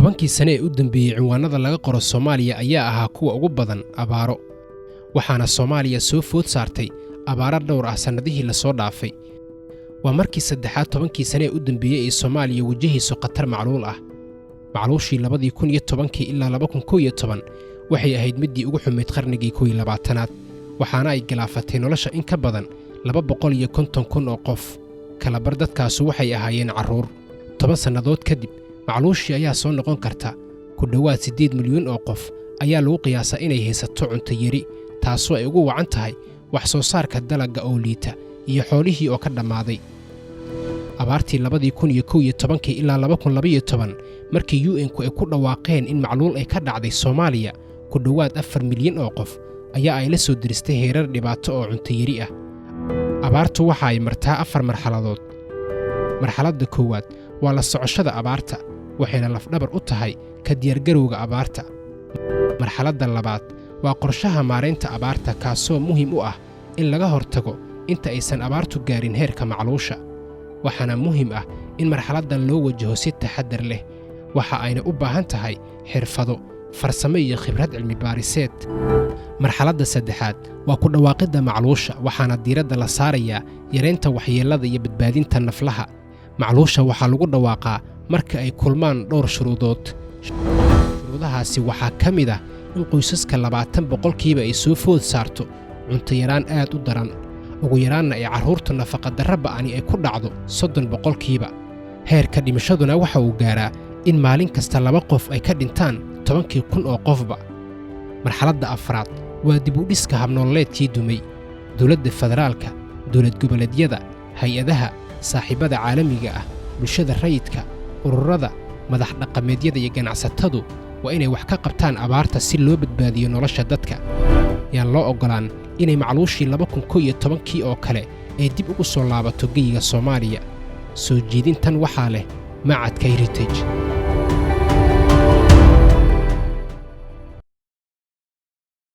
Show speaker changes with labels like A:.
A: tobankii sane ee u dambeeyay cinwaanada laga qoro Soomaaliya ayaa ahaa kuwa ugu badan abaaro waxaana Soomaaliya soo food saartay abaaro dhowr ah sanadihii la soo dhaafay waa markii saddexaad tobankii sane ee u dambeeyay ee Soomaaliya wajahayso khatar macluul ah macluushii 2010 ilaa 2011 waxay ahayd midii ugu xumeyd qarnigii 20aad waxaana ay galaafatay nolosha in ka badan 250,000 oo qof kala bar dadkaas waxay ahaayeen caruur 10 sanadood kadib macluushii ayaa soo noqon karta ku dhawaad 8 milyan oo qof ayaa lagu qiyaasaa inay haysato cunto yari taasoo ay ugu wacan tahay wax soo saarka dalagga oo liita iyo xoolihii oo ka dhamaaday abaartii 2011 ilaa 2012 markii UN-ku ay ku dhawaaqeen in macluul ay ka dhacday Soomaaliya ku dhawaad 4 milyan oo qof ayaa ay la soo diristay heerar dhibaato oo cunto yari ah abaartu waxa ay martaa 4 marxaladood marxaladda koowaad waa la socoshada abaarta waxayna lafdhabar u tahay ka diyaargarowga abaarta marxaladda labaad waa qorshaha maareynta abaarta kaasoo muhiim u ah in laga hortago inta aysan abaartu gaarin heerka macluusha waxaana muhiim ah in marxaladdan loo wajaho si taxaddar leh waxa ayna u baahan tahay xirfado farsamo iyo khibrad cilmi baariseed marxaladda saddexaad waa ku dhawaaqidda macluusha waxaana diiradda la saarayaa yareynta waxyeellada iyo badbaadinta naflaha macluusha waxaa lagu dhawaaqaa marka ay kulmaan dhowr shuruudood shuruudahaasi waxaa ka mid ah in qoysaska 20% ay soo food saarto cunto yaraan aad u daran ugu yaraanna ay carruurtu nafaqadarro ba'ani ay ku dhacdo 30%. heerka dhimashaduna waxa uu gaaraa in maalin kasta 2 qof ay ka dhintaan 10,000 oo qofba marxaladda afraad waa dib u dhiska habnololeedkii dumay dowladda federaalka dowlad goboleedyada hay-adaha saaxiibada caalamiga ah bulshada rayidka ururada madax dhaqameedyada iyo ganacsatadu waa inay wax ka qabtaan abaarta si loo badbaadiyo nolosha dadka yaan loo ogolaan inay macluushii 2011 oo kale ay dib ugu soo laabato geyiga Soomaaliya soo jeedintan waxaa leh macadka Heritage